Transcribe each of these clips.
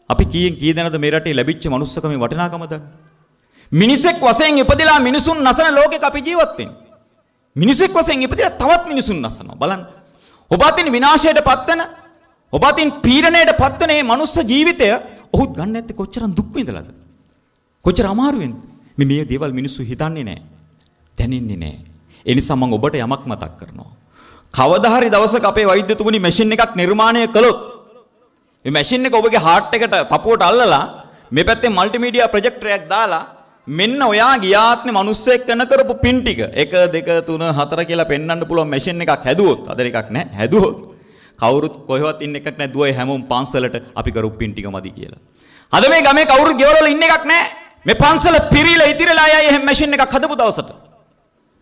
අපි කී දෙනාද මේ රටේ ලැබිච්ච මනුස්සකමේ වටිනාකම දන්නේ? මිනිසෙක් වශයෙන් ඉපදිලා මිනිසුන් නැසන ලෝකෙක අපි ජීවත් වෙන්නේ. මිනිසෙක් වශයෙන් ඉපදිලා තවත් මිනිසුන් නැසනවා. බලන්න. ඔබ අතින් විනාශයටපත් වෙන, ඔබ අතින් පීඩණයටපත් වෙන මේ මනුස්ස ජීවිතය ඔහුත් ගන්න නැත්තේ කොච්චර දුක් විඳලාද? කොච්චර අමාරුවෙන්ද? මේ දේවල් මිනිස්සු හිතන්නේ නැහැ. දැනෙන්නේ නැහැ. ඒ නිසා මම ඔබට යමක් මතක් කරනවා. කවදා හරි දවසක අපේ වෛද්‍යතුමනි මැෂින් එකක් නිර්මාණය කළොත් මේ මැෂින් එක ඔබගේ හાર્ට් එකට පපුවට අල්ලලා මේ පැත්තේ මල්ටිමීඩියා ප්‍රොජෙක්ටර් එකක් දාලා මෙන්න ඔයා ගියාත්නේ මිනිස්සෙක් කරන කරපු පින් ටික 1 2 3 4 කියලා පෙන්වන්න පුළුවන් මැෂින් එකක් හැදුවොත් අද එකක් නැහැ හැදුවොත් කවුරුත් කොහෙවත් ඉන්න එකක් නැහැ දුවයි හැමෝම පන්සලට අපි කරපු පින් ටික මදි කියලා. අද මේ ගමේ කවුරුත් ගෙවල් වල ඉන්න එකක් නැහැ. මේ පන්සල පිරීලා ඉතිරලා ආයෙ එහෙම මැෂින් එකක් හදපු දවසට.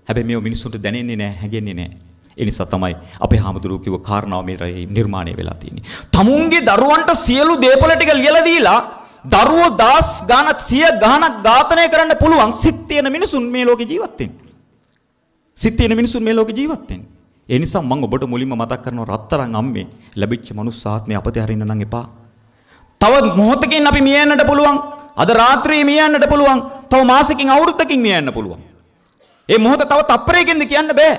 හැබැයි මේ මිනිස්සුන්ට දැනෙන්නේ නැහැ හැගෙන්නේ නැහැ. ඒ නිසා තමයි අපේ හාමුදුරුවෝ කිව්ව කාරණාව මේ රටේ නිර්මාණය වෙලා තියෙන්නේ. තමුන්ගේ දරුවන්ට සියලු දේපල ටික ලියලා දීලා දරුවෝ 10 ගාණක් 100 ගාණක් ඝාතනය කරන්න පුළුවන් සිත් තියෙන මිනිසුන් මේ ලෝකේ ජීවත් වෙන්නේ. සිත් තියෙන මිනිසුන් මේ ලෝකේ ජීවත් වෙන්නේ. ඒ නිසා මම ඔබට මුලින්ම මතක් කරනවා රත්තරන් අම්මේ ලැබිච්ච මනුස්ස ආත්මය අපතේ හරින්න නම් එපා. තව මොහොතකින් අපි මිය යන්නට පුළුවන්. අද රාත්‍රියේ මිය යන්නට පුළුවන්. තව මාසෙකින් අවුරුද්දකින් මිය යන්න පුළුවන්. ඒ මොහොත තව තප්පරයකින්ද කියන්න බෑ.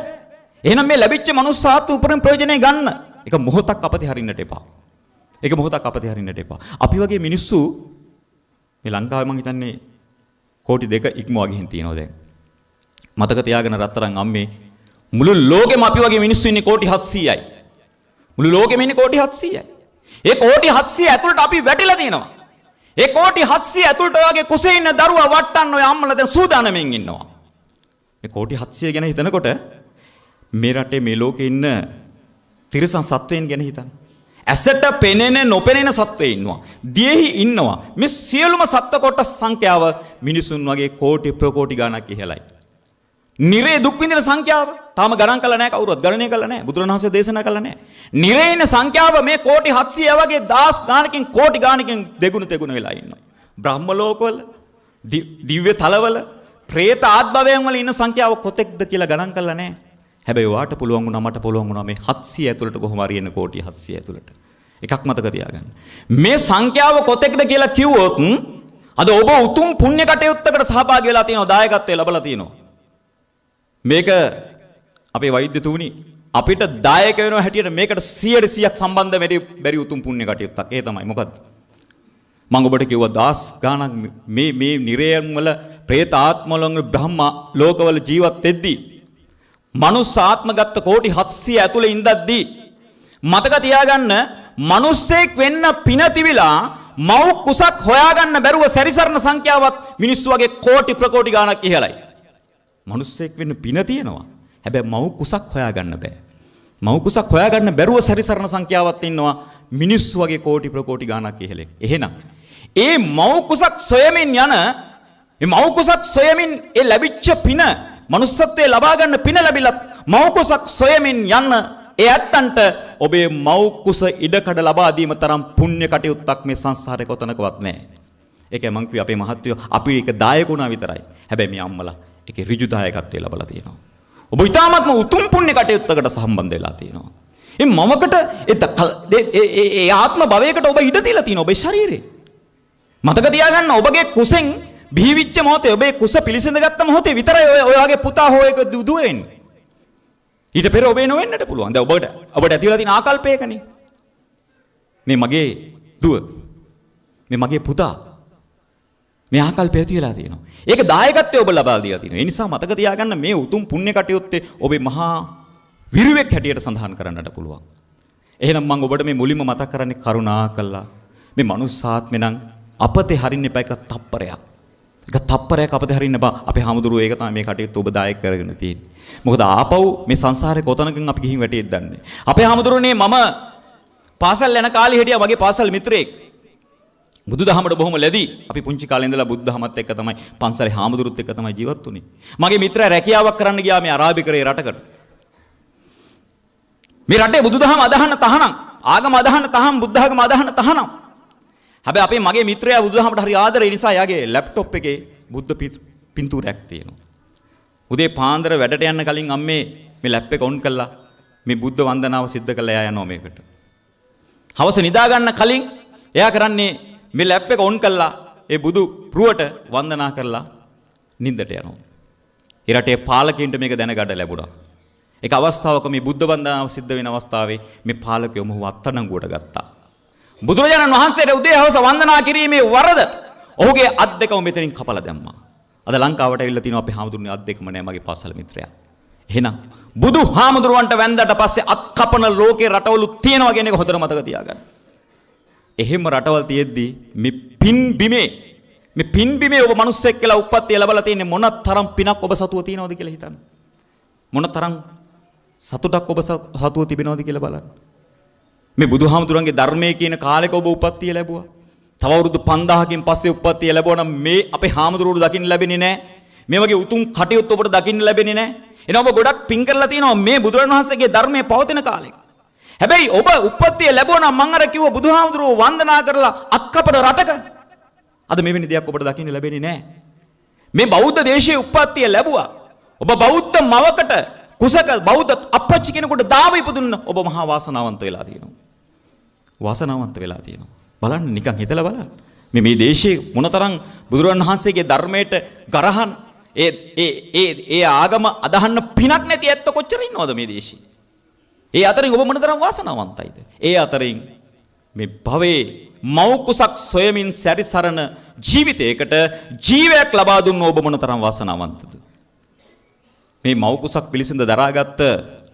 එහෙනම් මේ ලැබිච්ච මනුස්ස ආත්ම උපරිම ප්‍රයෝජනෙ ගන්න. ඒක මොහොතක් අපතේ හරින්නට එපා. ඒක මොහොතක් අපතේ හරින්නට එපා. අපි වගේ මිනිස්සු මේ ලංකාවේ මං හිතන්නේ කෝටි 2 ඉක්මවා ගිහින් තියෙනවා දැන්. මතක තියාගෙන රත්තරන් අම්මේ මුළු ලෝකෙම අපි වගේ මිනිස්සු ඉන්නේ කෝටි 700යි. මුළු ලෝකෙම ඉන්නේ කෝටි 700යි. ඒ කෝටි 700 ඇතුළට අපි වැටිලා තියෙනවා. ඒ කෝටි 700 ඇතුළට ඔයගේ කුසේ ඉන්න දරුවා වට්ටන්න ඔය අම්මලා දැන් සූදානම්ෙන් ඉන්නවා. මේ කෝටි 700 ගැන හිතනකොට මේ රටේ මේ ලෝකේ ඉන්න තිරසන් සත්වයන් ගැන හිතන්න. ඇසට පෙනෙන නොපෙනෙන සත්වයන් ඉන්නවා. දියෙහි ඉන්නවා. මේ සියලුම සත්ත්ව කොටස් සංඛ්‍යාව මිනිසුන් වගේ කෝටි ප්‍රකෝටි ගණනක් ඉහළයි. නිරේ දුක් විඳින සංඛ්‍යාව තාම ගණන් කළා නැහැ කවුරුත් ගණනය කළා නැහැ. බුදුරණවහන්සේ දේශනා කළා නැහැ. නිරේ ඉන්න සංඛ්‍යාව මේ කෝටි 700 වගේ 10 ගානකින් කෝටි ගානකින් දෙගුණ තෙගුණ වෙලා ඉන්නවා. බ්‍රහ්ම ලෝකවල දිව්‍ය තලවල പ്രേත ආත්භවයන් වල ඉන්න සංඛ්‍යාව කොතෙක්ද කියලා ගණන් කළා නැහැ. හැබැයි වාට පුළුවන් වුණා මට පුළුවන් වුණා මේ 700 ඇතුළට කොහොම හරි එන්න කෝටි 700 ඇතුළට. එකක් මතක තියාගන්න. මේ සංඛ්‍යාව කොතෙක්ද කියලා කිව්වොත් අද ඔබ උතුම් පුණ්‍ය කටයුත්තකට සහභාගී වෙලා තියෙනවා දායකත්වය ලැබලා තියෙනවා. මේක අපේ වෛද්‍යතුමනි අපිට දායක වෙනවා හැටියට මේකට 100%ක් සම්බන්ධ බැරි උතුම් පුණ්‍ය කටයුත්තක්. ඒ තමයි මොකද්ද? මම ඔබට කිව්වා 10 ගාණක් මේ නිරයන් වල പ്രേත ආත්ම වල බ්‍රහ්ම ලෝකවල ජීවත් වෙද්දී මනුස්ස ආත්ම ගත්ත කෝටි 700 ඇතුලේ ඉඳද්දී මතක තියාගන්න මිනිස්සෙක් වෙන්න පින තිබිලා මව් කුසක් හොයාගන්න බැරුව සැරිසරන සංඛ්‍යාවත් මිනිස්සු වගේ කෝටි ප්‍රකෝටි ගාණක් ඉහළයි. මිනිස්සෙක් වෙන්න පින තියෙනවා. හැබැයි මව් කුසක් හොයාගන්න බෑ. මව් කුසක් හොයාගන්න බැරුව සැරිසරන සංඛ්‍යාවත් ඉන්නවා මිනිස්සු වගේ කෝටි ප්‍රකෝටි ගාණක් ඉහළේ. එහෙනම් ඒ මව් කුසක් සොයමින් ඒ ලැබිච්ච පින මනුස්සත්වයේ ලබා ගන්න පින ලැබිලත් මව් කුසක් සොයමින් යන්න ඒ ඇත්තන්ට ඔබේ මව් කුස ඉඩකඩ ලබා දීම තරම් පුණ්‍ය කටයුත්තක් මේ සංසාරේ කොතනකවත් නැහැ. ඒකයි මං කිව්වේ අපේ මහත්වෝ අපි ඒක දායකුණා විතරයි. හැබැයි මේ අම්මලා ඒකේ ඍජු දායකත්වය ලබලා තියෙනවා. ඔබ ඊටාත්ම උතුම් පුණ්‍ය කටයුත්තකට සම්බන්ධ වෙලා තියෙනවා. මේ මමකට ඒ ආත්ම භවයකට ඔබ ඉඩ දීලා තියෙනවා ඔබේ ශරීරේ. මතක තියාගන්න ඔබගේ කුසෙන් බිහිවිච්ච මොහොතේ ඔබේ කුස පිළිසිඳ ගත්ත මොහොතේ විතරයි ඔය වගේ පුතා හෝ එක දුව වෙන්නේ. ඊට පෙර ඔබේ නොවෙන්නට පුළුවන්. දැන් ඔබට ඇතිවලා තියෙන ආකල්පයකනේ. මේ මගේ දුව. මේ මගේ පුතා. මේ ආකල්පය ඇතිවලා තියෙනවා. ඒක දායකත්වය ඔබ ලබා දීලා තියෙනවා. ඒ නිසා මතක තියාගන්න මේ උතුම් පුණ්‍ය කටයුත්තේ ඔබේ මහා විරුවෙක් හැටියට සඳහන් කරන්නට පුළුවන්. එහෙනම් මම ඔබට මේ මුලින්ම මතක් කරන්නේ කරුණා කළා. මේ මනුස්සාත්මේ නම් අපතේ හරින්න එපා එක තප්පරයක්. එක තප්පරයක් අපතේ හරින්න බා අපේ හාමුදුරුවෝ ඒක තමයි මේ කටයුත්ත ඔබ දායක කරගෙන තියෙන්නේ. මොකද ආපහු මේ සංසාරේ කොතනකින් අපි ගිහින් වැටෙයිද දන්නේ. අපේ හාමුදුරුවනේ මම පාසල් යන කාලේ හිටියා වගේ පාසල් මිත්‍රයෙක්. බුදුදහමට බොහොම ලැබි. අපි පුංචි කාලේ ඉඳලා බුදුදහමත් එක්ක තමයි පන්සලේ හාමුදුරුවොත් එක්ක තමයි ජීවත් වුනේ. මගේ මිත්‍රයා රැකියාවක් කරන්න ගියා මේ අරාබිකරේ රටකට. මේ රටේ බුදුදහම අදහන්න තහනම්, ආගම අදහන්න තහනම්, බුද්ධාගම අදහන්න තහනම්. හැබැයි අපේ මගේ මිත්‍රයා බුදුදහමට හරි ආදරේ නිසා යාගේ ලැප්ටොප් එකේ බුද්ධ පින්තූරයක් තියෙනවා. උදේ පාන්දර වැඩට යන්න කලින් අම්මේ මේ ලැප් එක ඔන් කළා මේ බුද්ධ වන්දනාව සිද්ධ කළා එයා යනවා මේකට. හවස නිදා ගන්න කලින් එයා කරන්නේ මේ ලැප් එක ඔන් කළා ඒ බුදු පුරුවට වන්දනා කරලා නිින්දට යනවා. ඒ රටේ පාලකයින්ට මේක දැනගන්න ලැබුණා. ඒක අවස්ථාවක මේ බුද්ධ වන්දනාව සිද්ධ වෙන අවස්ථාවේ මේ පාලකයෝ මොහොව අත්අඩංගුවට ගත්තා. බුදුරජාණන් වහන්සේට උදේ හවස වන්දනා කිරීමේ වරද ඔහුගේ අත් දෙකම මෙතනින් කපලා දැම්මා. අද ලංකාවට ඇවිල්ලා තිනවා අපේ හාමුදුරනේ අත් දෙකම නෑ මගේ පාසල මිත්‍රයා. එහෙනම් බුදු හාමුදුරුවන්ට වැන්දට පස්සේ අත් කපන ලෝකේ රටවලු තියෙනවා කියන එක හොඳට මතක තියාගන්න. එහෙම රටවල් තියෙද්දි මේ පින් බිමේ ඔබ මිනිස්සෙක් කියලා උප්පත්තිය ලැබලා තියෙන්නේ මොන තරම් පිනක් ඔබ සතුව තියනවද කියලා හිතන්න. මොන තරම් සතුටක් ඔබ සතුව තිබෙනවද කියලා බලන්න. මේ බුදුහාමුදුරන්ගේ ධර්මයේ කියන කාලෙක ඔබ උප්පත්තිය ලැබුවා. තව අවුරුදු 5000කින් පස්සේ උප්පත්තිය ලැබුවා නම් මේ අපේ හාමුදුරුවෝ දකින්න ලැබෙන්නේ නැහැ. මේ වගේ උතුම් කටයුතු ඔබට දකින්න ලැබෙන්නේ නැහැ. එනවා ඔබ ගොඩක් පින් කරලා තියෙනවා මේ බුදුරණන් වහන්සේගේ ධර්මයේ පවතින කාලෙක. හැබැයි ඔබ උප්පත්තිය ලැබුවා නම් මම අර කිව්ව බුදුහාමුදුරුවෝ වන්දනා කරලා අත්කපන රටක අද මෙවැනි දෙයක් ඔබට දකින්න ලැබෙන්නේ නැහැ. මේ බෞද්ධ දේශයේ උප්පත්තිය ලැබුවා. ඔබ බෞද්ධ මවකට කුසක බෞද්ධ අපච්චි කෙනෙකුට දාව ඉපදුන්න ඔබ මහා වාසනාවන්ත වෙලා තියෙනවා. වාසනාවන්ත වෙලා තියෙනවා. බලන්න නිකන් හිතලා බලන්න. මේ දේශයේ මොනතරම් බුදුරණන් වහන්සේගේ ධර්මයට ගරහන් ඒ ආගම අදහන්න පිනක් නැති ඇත්ත කොච්චර ඉන්නවද මේ දේශේ? ඒ අතරින් ඔබ මොනතරම් වාසනාවන්තයිද? ඒ අතරින් මේ භවයේ මව් කුසක් සොයමින් සැරිසරන ජීවිතයකට ජීවයක් ලබා දුන්න ඔබ මොනතරම් වාසනාවන්තද? මේ මව් කුසක් පිළිසිඳ දරාගත්ත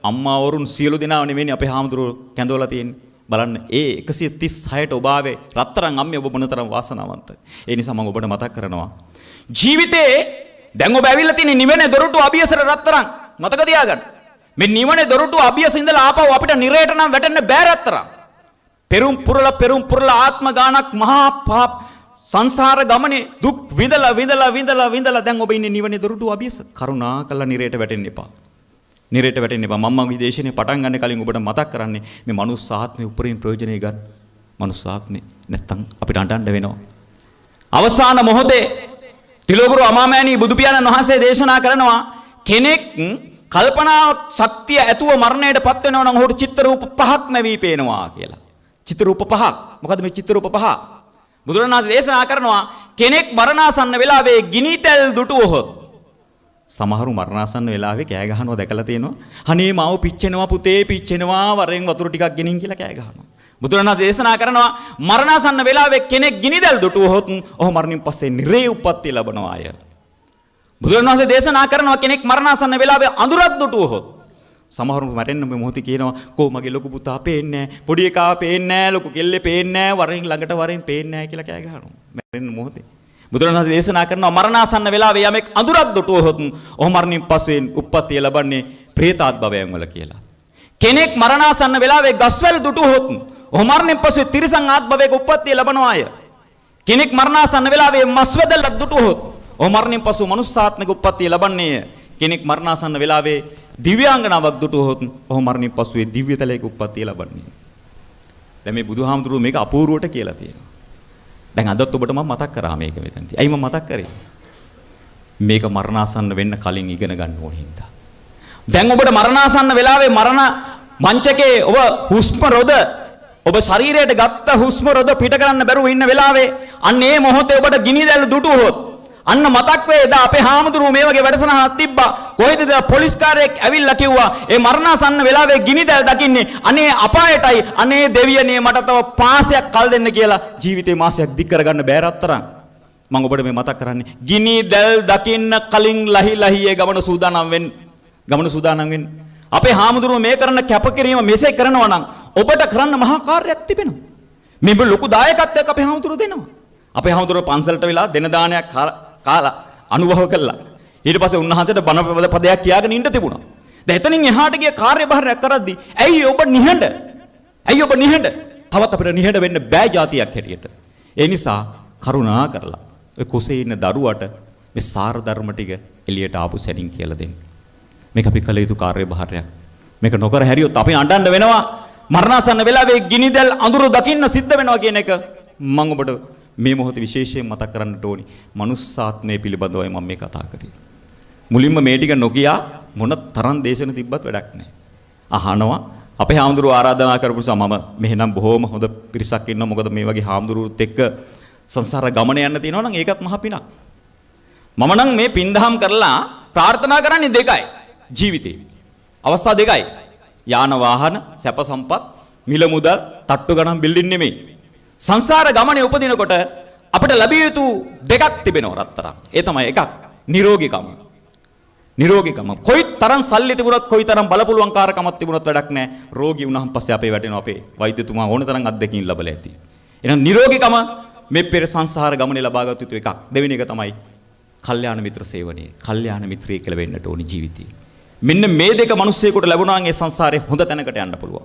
අම්මාවරුන් සියලු දෙනාම නෙමෙයි අපේ හාමුදුරුවෝ කැඳවලා තියෙන්නේ. බලන්න ඒ 136ට ඔබ ආවේ රත්තරන් අම්මේ ඔබ මොනතරම් වාසනාවන්තයි. ඒ නිසා මම ඔබට මතක් කරනවා ජීවිතේ දැන් ඔබ ඇවිල්ලා තියෙන නිවනේ දොරටු අභියසර රත්තරන් මතක තියාගන්න. මේ නිවනේ දොරටු අභියස ඉඳලා ආපහු අපිට නිරේට නම් වැටෙන්න බෑ රත්තරන්. පෙරුම් පුරලා ආත්ම ගානක් මහා සංසාර ගමනේ දුක් විඳලා දැන් ඔබ ඉන්නේ නිවනේ දොරටු අභියස. කරුණාකරලා නිරේට වැටෙන්න එපා. නිරේට වැටෙන්න එපා. මම මගේ දේශනේ පටන් ගන්න කලින් ඔබට මතක් කරන්නේ මේ මනුස්ස ආත්මේ උපරිම ප්‍රයෝජනෙ ගන්න. මනුස්ස ආත්මේ නැත්තම් අපිට අඬන්න වෙනවා. අවසාන මොහොතේ තිලෝගුරු අමාමෑණී බුදු පියාණන් වහන්සේ දේශනා කරනවා කෙනෙක් කල්පනා ශක්තිය ඇතුව මරණයටපත් වෙනවා නම් ඔහුට චිත්ත රූප පහක්ම වී පේනවා කියලා. චිත්ත රූප පහක්. මොකද මේ චිත්ත රූප පහ? බුදුරණාහි දේශනා කරනවා කෙනෙක් මරණාසන්න වෙලාවේ ගිනි තෙල් දුටුවොත් සමහරු මරණාසන්න වෙලාවේ කෑ ගහනවා දැකලා තියෙනවා. අනේ මාව පිච්චෙනවා පුතේ පිච්චෙනවා වරෙන් වතුර ටිකක් ගෙනින් කියලා කෑ ගහනවා. බුදුරණාහි දේශනා කරනවා මරණාසන්න වෙලාවේ කෙනෙක් ගිනි තෙල් දුටුවොත් ඔහු මරණින් පස්සේ නිරේ උප්පත්තිය ලබනවා අය. බුදුරණාහි දේශනා කරනවා කෙනෙක් මරණාසන්න වෙලාවේ අඳුරක් දුටුවොත් සමහරු මැරෙන්න මේ මොහොතේ කියනවා කෝ මගේ ලොකු පුතා පේන්නේ නැහැ පොඩි එකා පේන්නේ නැහැ ලොකු කෙල්ලේ පේන්නේ නැහැ වරෙන් ළඟට වරෙන් පේන්නේ නැහැ කියලා කෑ ගහනවා මැරෙන්න මොහොතේ. බුදුරණාහි දේශනා කරනවා මරණාසන්න වෙලාවේ යමෙක් අඳුරක් දුටුවොත් ඔහු මරණින් පස්සේ උප්පත්තිය ලබන්නේ പ്രേතාත්භවයෙන් වල කියලා. කෙනෙක් මරණාසන්න වෙලාවේ ගස්වැල් දුටුවොත් ඔහු මරණින් පස්සේ තිරිසන් ආත්භවයක උප්පත්තිය ලබනවා අය. කෙනෙක් මරණාසන්න වෙලාවේ මස්වැදල්ලක් දුටුවොත් ඔහු මරණින් පසු මනුස්සාත්මික උප්පත්තිය ලබන්නේ. කෙනෙක් මරණාසන්න වෙලාවේ දිව්‍යාංගනාවක් දුටුවොත් ඔහු මරණින් පසු දිව්‍යතලයක උප්පත්තිය ලබන්නේ. දැන් මේ බුදුහාමුදුරුවෝ මේක අපූර්වට කියලා තියෙනවා. දැන් අදත් ඔබට මම මතක් කරා මේක මෙතනදී. ඇයි මම මතක් කරේ? මේක මරණාසන්න වෙන්න කලින් ඉගෙන ගන්න ඕන හින්දා. දැන් ඔබට මරණාසන්න වෙලාවේ මරණ මංචකේ ඔබ හුස්ම රොද ඔබ ශරීරයට ගත්ත හුස්ම රොද පිට කරන්න බැරුව ඉන්න වෙලාවේ අන්න ඒ මොහොතේ ඔබට ගිනි දැල් දුටුවොත් අන්න මතක් වේද අපේ හාමුදුරුවෝ මේ වගේ වැඩසටහනක් තිබ්බා. කොහෙද පොලිස් කාර්යයක් ඇවිල්ලා කිව්වා ඒ මරණාසන්න වෙලාවේ ගිනි දැල් දකින්නේ අනේ අපායටයි අනේ දෙවියනේ මට තව පාසයක් කල් දෙන්න කියලා ජීවිතේ මාසයක් දික් කරගන්න බෑ රත්තරන්. මම ඔබට මේ මතක් කරන්නේ ගිනි දැල් දකින්න කලින් ලහි ගමන සූදානම් වෙන්න. අපේ හාමුදුරුවෝ මේ කරන කැපකිරීම මෙසේ කරනවා නම් ඔබට කරන්න මහා කාර්යයක් තිබෙනවා. මේ ලොකු දායකත්වයක් අපේ හාමුදුරුවෝ දෙනවා. අපේ හාමුදුරුවෝ පන්සලට වෙලා දෙන දානයක් කාලා අනුභව කළා. ඊට පස්සේ උන්වහන්සේට බණ පදයක් කියාගෙන ඉන්න තිබුණා. දැන් එතනින් එහාට ගිය කාර්යභාරයක් කරද්දී ඇයි ඔබ නිහඬ? තවත් අපිට නිහඬ වෙන්න බෑ જાතියක් හැටියට. ඒ නිසා කරුණා කරලා ඔය කුසේ ඉන්න දරුවට මේ සාර ධර්ම ටික එළියට ආපු සැනින් කියලා දෙන්න. මේක අපි කළ යුතු කාර්යභාරයක්. මේක නොකර හැරියොත් අපි අඬන්න වෙනවා. මරණාසන්න වෙලාවේ ගිනිදැල් අඳුර දකින්න සිද්ධ වෙනවා කියන එක මම ඔබට මේ මොහොතේ විශේෂයෙන් මතක් කරන්නට ඕනි. මනුස්සාත්මය පිළිබඳවයි මම මේ කතා කරේ. මුලින්ම මේ ටික නොකිය මොන තරම් දේශන තිබ්බත් වැඩක් නැහැ. අහනවා අපේ හාමුදුරුවෝ ආරාධනා කරපු නිසා මම මෙහෙනම් බොහොම හොඳ පිරිසක් ඉන්නවා. මොකද මේ වගේ හාමුදුරුවොත් එක්ක සංසාර ගමන යන්න තියෙනවා නම් ඒකත් මහ පිනක්. මම නම් මේ පින්දහම් කරලා ප්‍රාර්ථනා කරන්නේ දෙකයි ජීවිතේ. අවස්ථා දෙකයි. යාන වාහන, සැප සම්පත්, මිල මුදල්, තට්ටු ගණන් බිල්ඩින් නෙමෙයි. සංසාර ගමනේ උපදිනකොට අපිට ලැබිය යුතු දෙකක් තිබෙනවා රත්තරන්. ඒ තමයි එකක් නිරෝගීකම. නිරෝගීකම. කොයිතරම් සල්ලි තිබුණත් කොයිතරම් බලපුලුවන්කාරකමක් තිබුණත් වැඩක් නැහැ. රෝගී වුණාන් පස්සේ අපේ වැටෙනවා අපේ වෛද්‍යතුමා ඕනතරම් අත්දැකීම් ලැබලා ඇති. එහෙනම් නිරෝගීකම මේ පෙර සංසාර ගමනේ ලබාගත් යුතු එකක්. දෙවෙනි එක තමයි කල්යාණ මිත්‍ර සේවනය. කල්යාණ මිත්‍රයෙක් කියලා වෙන්නට ඕනි ජීවිතේ. මෙන්න මේ දෙක මිනිස්සෙකුට ලැබුණා නම් ඒ සංසාරේ හොඳ තැනකට යන්න පුළුවන්.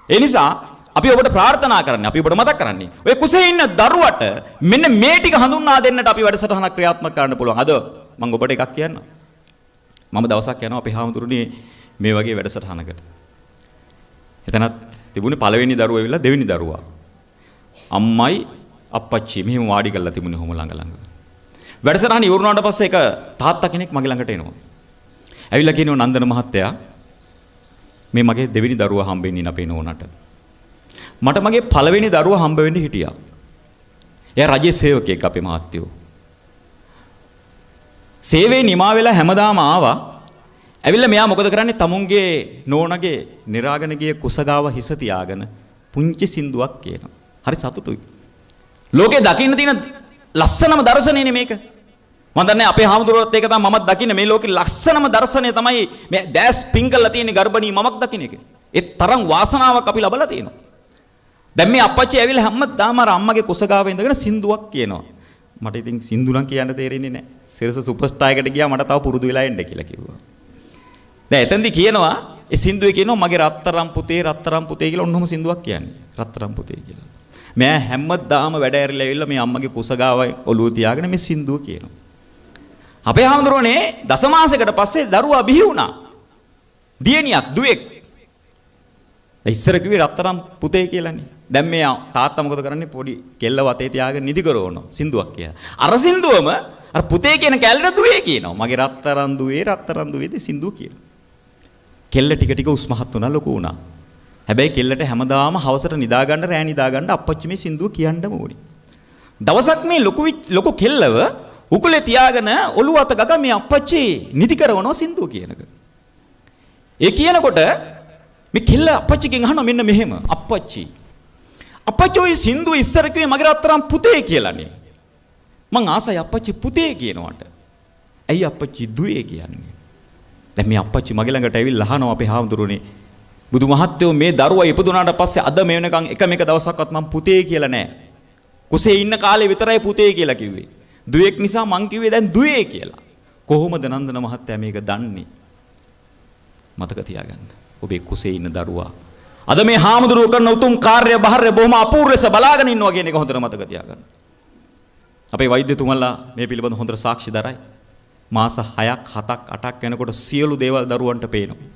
ඒ නිසා අපි ඔබට ප්‍රාර්ථනා කරන්නේ, අපි ඔබට මතක් කරන්නේ, ඔය කුසේ ඉන්න දරුවට මෙන්න මේ ටික හඳුන්වා දෙන්නට අපි වැඩසටහනක් ක්‍රියාත්මක කරන්න පුළුවන්. අද මම ඔබට එකක් කියන්නම්. මම දවසක් යනවා අපේ හාමුදුරනේ මේ වගේ වැඩසටහනකට. එතනත් තිබුණේ පළවෙනි දරුවා ඇවිල්ලා දෙවෙනි දරුවා. අම්මයි අප්පච්චි මෙහෙම වාඩි කරලා තිබුණේ හොම ළඟ ළඟ. වැඩසටහන ඉවරුනාට පස්සේ එක තාත්තා කෙනෙක් මගේ ළඟට එනවා. ඇවිල්ලා කියනවා නන්දන මහත්තයා මේ මගේ දෙවෙනි දරුවා හම්බෙන්නේ අපේ නෝනට. මට මගේ පළවෙනි දරුවා හම්බ වෙන්න හිටියා. එයා රජයේ සේවකයෙක් අපේ මහත්තයෝ. සේවයේ නිමා වෙලා හැමදාම ආවා. ඇවිල්ලා මෙයා මොකද කරන්නේ? තමුන්ගේ නෝනගේ නිරාගෙන ගිය කුසගාව හිස තියාගෙන පුංචි සින්දුවක් කියනවා. හරි සතුටුයි. ලෝකේ දකින්න තියෙන ලස්සනම දර්ශනයනේ මේක. මම දන්නේ අපේ හාමුදුරුවෝත් ඒක තමයි මමත් දකින්නේ මේ ලෝකේ ලස්සනම දර්ශනය තමයි මේ දැස් පිංගල්ලා තියෙන ගර්භණී මමක් දකින්න එක. ඒ තරම් වාසනාවක් අපි ලබලා තියෙනවා. දැන් මේ අප්පච්චි ඇවිල්ලා හැමදාම අර අම්මගේ කුසගාවේ ඉඳගෙන සින්දුවක් කියනවා. මට ඉතින් සින්දු නම් කියන්න තේරෙන්නේ නැහැ. සිරස සුපර්ස්ටාර් එකට ගියා මට තව පුරුදු වෙලා එන්න කියලා කිව්වා. දැන් එතනදී කියනවා ඒ සින්දුවේ කියනවා මගේ රත්තරන් පුතේ කියලා ඔන්නෝම සින්දුවක් කියන්නේ. රත්තරන් පුතේ කියලා. මම හැමදාම වැඩ ඇරිලා ඇවිල්ලා මේ අම්මගේ කුසගාවයි ඔළුව තියාගෙන මේ සින්දුව කියනවා. අපේ හාමුදුරුවනේ දසමාසයකට පස්සේ දරුවා බිහි වුණා. දියණියක් දුවෙක්. ඉස්සර කිව්වේ රත්තරන් පුතේ කියලානේ. දැන් මේ තාත්තා මොකද කරන්නේ? පොඩි කෙල්ල වතේ තියාගෙන නිදි කරවනවා සින්දුවක් කියලා. අර සින්දුවම අර පුතේ කියන කැලේට දුවේ කියනවා. මගේ රත්තරන් දුවේද සින්දුව කියනවා. කෙල්ල ටික ටික උස්මහත් වුණා ලොකු වුණා. හැබැයි කෙල්ලට හැමදාම හවසට නිදා ගන්න රෑ නිදා ගන්න අප්පච්චි මේ සින්දුව කියන්නම ඕනේ. දවසක් මේ ලොකු කෙල්ලව උකුලේ තියාගෙන ඔළුව අත ගග මේ අප්පච්චි නිදි කරවනවා සින්දුව කියනක. ඒ කියනකොට මේ කෙල්ල අප්පච්චිගෙන් අහනවා මෙන්න මෙහෙම අප්පච්චි ඔය සින්දුව ඉස්සර කිව්වේ මගේ රත්තරන් පුතේ කියලානේ. මං ආසයි අප්පච්චි පුතේ කියනවට. ඇයි අප්පච්චි දුවේ කියන්නේ? දැන් මේ අප්පච්චි මගේ ළඟට ඇවිල්ලා අහනවා අපේ හාමුදුරුවනේ බුදු මහත්තයෝ මේ දරුවා ඉපදුනාට පස්සේ අද මේ වෙනකන් එක දවසක්වත් මං පුතේ කියලා නැහැ. කුසේ ඉන්න කාලේ විතරයි පුතේ කියලා කිව්වේ. දුවෙක් නිසා මං කිව්වේ දැන් දුවේ කියලා. කොහොමද නන්දන මහත්තයා මේක දන්නේ? මතක තියාගන්න. ඔබේ කුසේ ඉන්න දරුවා අද මේ හාමුදුරුවෝ කරන උතුම් කාර්ය බහරය බොහොම අපූර්ව ලෙස බලාගෙන ඉන්නවා කියන එක හොඳට මතක තියාගන්න. අපේ වෛද්‍යතුමන්ලා මේ පිළිබඳ හොඳට සාක්ෂි දරයි. මාස 6ක් 7ක් 8ක් යනකොට සියලු දේවල් දරුවන්ට පේනවා.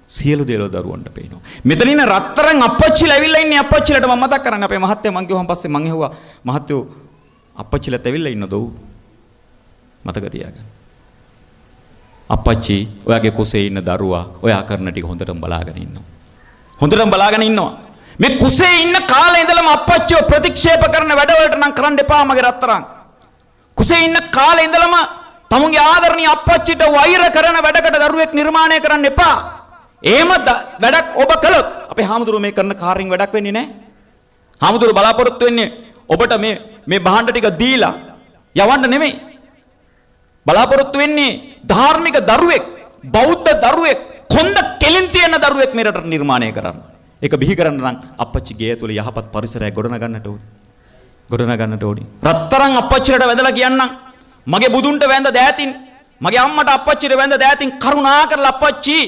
සියලු දේවල් දරුවන්ට පේනවා. මෙතන ඉන්න රත්තරන් අප්පච්චිලා ඇවිල්ලා ඉන්නේ අප්පච්චිලට මම මතක් කරන්නේ අපේ මහත්තයා මං කිව්වම පස්සේ මං ඇහුවා මහත්තයෝ අප්පච්චිලත් ඇවිල්ලා ඉන්නද ඔව් මතක තියාගන්න. අප්පච්චි ඔයාගේ කුසේ ඉන්න දරුවා ඔයා කරන ටික හොඳටම බලාගෙන ඉන්නවා. හොඳටම බලාගෙන ඉන්නවා. මේ කුසේ ඉන්න කාලේ ඉඳලම අප්පච්චිව ප්‍රතික්ෂේප කරන වැඩවලට නම් කරන්න එපා මගේ රත්තරන්. කුසේ ඉන්න කාලේ ඉඳලම තමුන්ගේ ආදරණීය අප්පච්චිට වෛර කරන වැඩකට දරුවෙක් නිර්මාණය කරන්න එපා. එහෙම වැඩක් ඔබ කළොත් අපේ හාමුදුරුවෝ මේ කරන කාර්යයෙන් වැඩක් වෙන්නේ නැහැ. හාමුදුරුවෝ බලාපොරොත්තු වෙන්නේ ඔබට මේ භාණ්ඩ ටික දීලා යවන්න නෙමෙයි. බලාපොරොත්තු වෙන්නේ ධාර්මික දරුවෙක්, බෞද්ධ දරුවෙක්, කොන්ද කෙලින් තියෙන දරුවෙක් මේ රටට නිර්මාණය කරන්න. ඒක බිහි කරන්න නම් අප්පච්චි ගේ ඇතුළේ යහපත් පරිසරයක් ගොඩනගන්නට ඕනේ. රත්තරන් අප්පච්චිලට වැඳලා කියන්නම් මගේ බුදුන්ට වැඳ දෑතින්, මගේ අම්මට අප්පච්චිට වැඳ දෑතින් කරුණා කරලා අප්පච්චි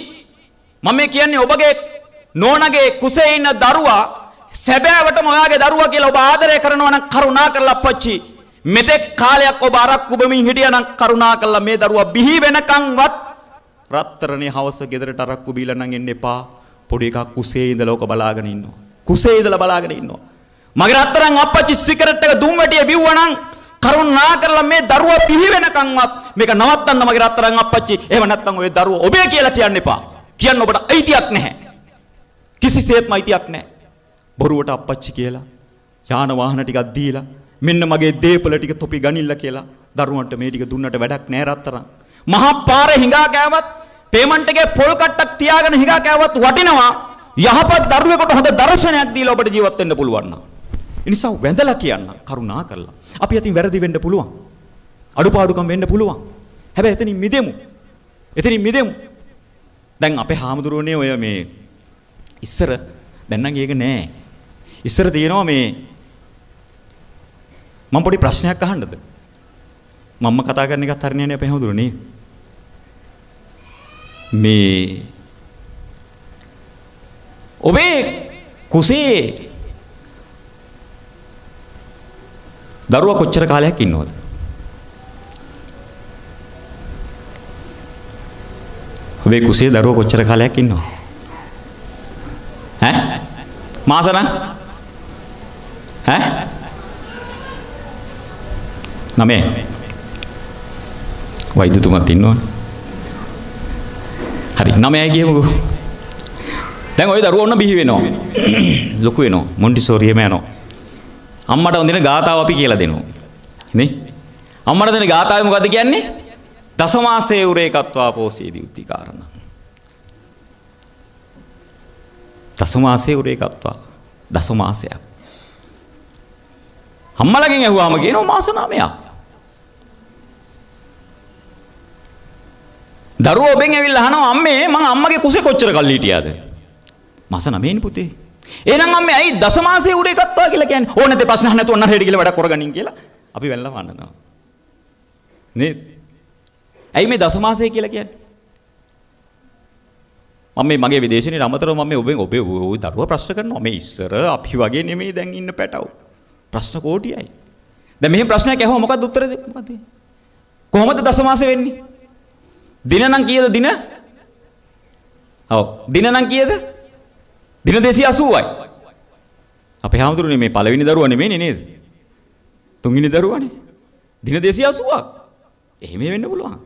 මම මේ කියන්නේ ඔබගේ නෝනගේ කුසේ ඉන්න දරුවා සැබෑවටම ඔයාගේ දරුවා කියලා ඔබ ආදරය කරනවා නම් කරුණා කරලා අප්පච්චි මෙතෙක් කාලයක් ඔබ අරක්කු බමින් හිටියා නම් කරුණා කරලා මේ දරුවා බිහි වෙනකන්වත් රත්තරනේ හවස ගෙදරට අරක්කු බීලා නම් එන්න එපා. පොඩි එකක් කුසේ ඉඳලා ඔක බලාගෙන ඉන්නවා. මගේ රත්තරන් අප්පච්චි සිගරට් එක දුම් වැටිය බිව්වා නම් කරුණා කරලා මේ දරුවා බිහි වෙනකන්වත් මේක නවත්තන්න මගේ රත්තරන් අප්පච්චි. එහෙම නැත්නම් ඔය දරුවා ඔබේ කියලා කියන්න එපා. කියන්න ඔබට අයිතියක් නැහැ. කිසිසේත්ම අයිතියක් නැහැ. බොරුවට අප්පච්චි කියලා යාන වාහන ටිකක් දීලා මෙන්න මගේ දේපල ටික තොපි ගනින්න කියලා දරුවන්ට මේ ටික දුන්නට වැඩක් නැහැ රත්තරන්. මහා පාරේ හිඟා කෑවත් පේමන්ට් එකේ පොල් කට්ටක් තියාගෙන හිඟා කෑවත් වටිනවා. යහපත් දරුවෙකුට හොඳ දර්ශනයක් දීලා ඔබට ජීවත් වෙන්න පුළුවන් නම්. ඒ නිසා වැඳලා කියන්න කරුණා කරලා. අපි අතින් වැරදි වෙන්න පුළුවන්. අඩුපාඩුකම් වෙන්න පුළුවන්. හැබැයි එතනින් මිදෙමු. එතනින් මිදෙමු. දැන් අපේ හාමුදුරුවනේ ඔය මේ ඉස්සර දැන් නම් ඒක නෑ. ඉස්සර තියෙනවා මේ මම පොඩි ප්‍රශ්නයක් අහන්නද? මම්ම කතා කරන එකත් හරියන්නේ නැහැ අපේ හාමුදුරුවනේ. මේ ඔබේ කුසේ දරුවා කොච්චර කාලයක් ඉන්නවද? ඔබේ කුසේ දරුවා කොච්චර කාලයක් ඉන්නවද? ඈ? මාසන? ඈ? 9. වෛද්‍යතුමත් ඉන්නවනේ. හරි 9යි කියමුකෝ. දැන් ওই දරුවෝ ඔන්න බිහි වෙනවා. ලොකු වෙනවා. මොන්ටිසෝරියම යනවා. අම්මට වඳින ගාතාව අපි කියලා දෙනවා. නේ? අම්මට දෙන ගාතාවේ මොකද්ද කියන්නේ? දසමාසේ උරේකත්වා පෝසීදී උත්තිකාරණ. දසමාසේ උරේකත්වා දසමාසයක්. අම්මලගෙන් ඇහුවාම කියනවා මාස 9ක්. දරුවෝ ඔබෙන් ඇවිල්ලා අහනවා අම්මේ මං අම්මගේ කුසේ කොච්චර කල් හිටියාද? මාස 9නේ පුතේ. එහෙනම් අම්මේ ඇයි දසමාසේ උරේ ගත්තා කියලා කියන්නේ? ඕන නැතේ ප්‍රශ්න අහන්න නැතුව ඔන්න රෙඩි කියලා වැඩක් කරගනින් කියලා අපි වෙල්ලා වන්නනවා. නේද? ඇයි මේ දසමාසේ කියලා කියන්නේ? මම මගේ විදේශනේ අමතරව මම ඔබේ දරුවා ප්‍රශ්න කරනවා. මේ ඉස්සර අපි වගේ නෙමෙයි දැන් ඉන්න පැටව. ප්‍රශ්න කෝටියයි. දැන් මෙහෙම ප්‍රශ්නයක් ඇහුවා මොකද්ද උත්තර දෙන්නේ? මොකද? කොහොමද දසමාසේ වෙන්නේ? දින නම් කීයද දින? ඔව්. දින නම් කීයද? දින 280යි. අපේ හාමුදුරනේ මේ පළවෙනි දරුවා නෙමෙයිනේ නේද? තුන්වෙනි දරුවානේ. දින 280ක්. එහෙම වෙන්න පුළුවන්.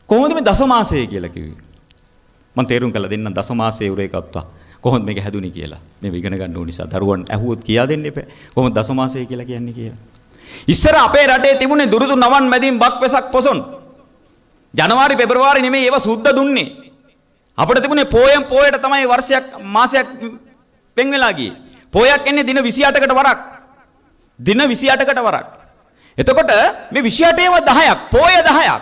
කොහොමද මේ දසමාසය කියලා කිව්වේ? මම තේරුම් කරලා දෙන්නම් දසමාසයේ උරේකත්වා. කොහොමද මේක හැදුනේ කියලා. මේ ඉගෙන ගන්න ඕන නිසා දරුවන් ඇහුවොත් කියා දෙන්න එපා. කොහොමද දසමාසය කියලා කියන්නේ කියලා. ඉස්සර අපේ රටේ තිබුණේ දුරුදු නවන් මැදින් බක් වෙසක් පොසොන්. ජනවාරි පෙබරවාරි නෙමෙයි ඒව සුද්ධ දුන්නේ. අපිට තිබුණේ පෝයෙන් පෝයට තමයි වර්ෂයක් මාසයක් වෙන් වෙලා ගියේ. පෝයක් එන්නේ දින 28කට වරක්. දින 28කට වරක්. එතකොට මේ 28ේම 10ක් පෝය 10ක්.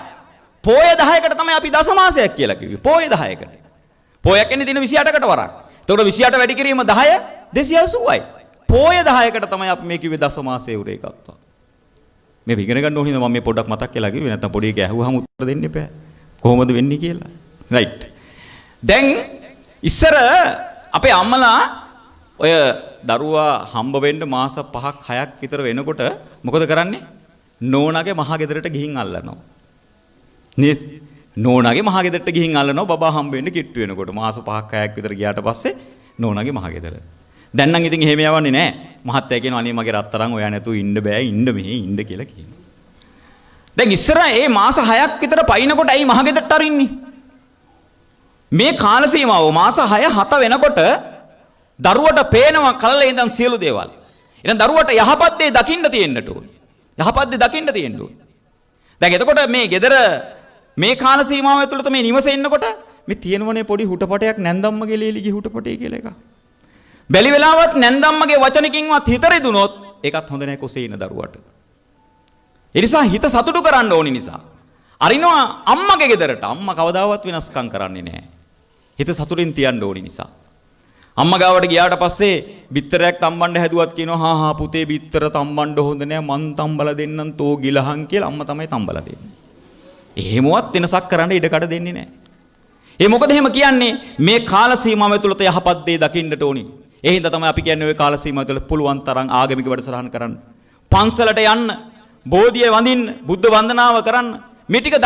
පෝය 10කට තමයි අපි දසමාසයක් කියලා කිව්වේ. පෝය 10කට. පෝයක් එන්නේ දින 28කට වරක්. එතකොට 28 වැඩි කිරීම 10 280යි. පෝය 10කට තමයි අපි මේ කිව්වේ දසමාසයේ උරේකත්වා. මේ ඉගෙන ගන්න ඕනේ මම මේ පොඩ්ඩක් මතක් කරලා කිව්වේ නැත්නම් පොඩි එක ඇහුවාම උත්තර දෙන්න එපා. කොහොමද වෙන්නේ කියලා. රයිට්. දැන් ඉස්සර අපේ අම්මලා ඔය දරුවා හම්බ වෙන්න මාස 5ක් 6ක් විතර වෙනකොට මොකද කරන්නේ? නෝනාගේ මහ ගෙදරට ගිහින් අල්ලනවා. නේද? නෝනාගේ මහ ගෙදරට ගිහින් අල්ලනවා බබා හම්බ වෙන්න කිට්ටු වෙනකොට මාස 5ක් 6ක් විතර ගියාට පස්සේ නෝනාගේ මහ ගෙදර. දැන් නම් ඉතින් එහෙම යවන්නේ නැහැ. මහත්තයා කියනවා අනේ මගේ රත්තරන් ඔයා නැතුව ඉන්න බෑ ඉන්න මෙහෙ ඉන්න කියලා කියනවා. දැන් ඉස්සර මේ මාස 6ක් විතර පයින්නකොට ඇයි මහ ගෙදරට අරින්නේ? මේ කාල සීමාව මාස 6 7 වෙනකොට දරුවට පේනවා කලලේ ඉඳන් සියලු දේවල්. එහෙනම් දරුවට යහපත් දේ දකින්න තියෙන්නට ඕනේ. යහපත් දේ දකින්න තියෙන්න ඕනේ. දැන් එතකොට මේ ගෙදර මේ කාල සීමාව ඇතුළත මේ නිවසේ ඉන්නකොට මේ තියෙනවනේ පොඩි හුටපටයක් නැන්දම්මගේ ලේලිගේ හුටපටේ කියලා එකක්. බැලි වෙලාවත් නැන්දම්මගේ වචනකින්වත් හිත රිදුනොත් ඒකත් හොඳ නැහැ කුසේ ඉන්න දරුවට. ඒ නිසා හිත සතුටු කරන්න ඕනි නිසා අරිනවා අම්මගේ ගෙදරට. අම්මා කවදාවත් වෙනස්කම් කරන්නේ නැහැ. හිත සතුටින් තියන්න ඕනි නිසා. අම්මා ගාවට ගියාට පස්සේ බිත්තරයක් තම්බන්න හැදුවත් කියනවා හා පුතේ බිත්තර තම්බන්න හොඳ නැහැ මං තම්බලා දෙන්නම් තෝ ගිලහන් කියලා අම්මා තමයි තම්බලා දෙන්නේ. එහෙමවත් වෙනසක් කරන්න ඉඩ කඩ දෙන්නේ නැහැ. ඒ මොකද එහෙම කියන්නේ මේ කාල සීමාව ඇතුළත යහපත් දේ දකින්නට ඕනි. ඒ හින්දා තමයි අපි කියන්නේ ওই කාල සීමාව ඇතුළත පුළුවන් තරම් ආගමික වැඩසටහන් කරන්න. පන්සලට යන්න, බෝධිය වඳින්න, බුද්ධ වන්දනාව කරන්න. මේ ටික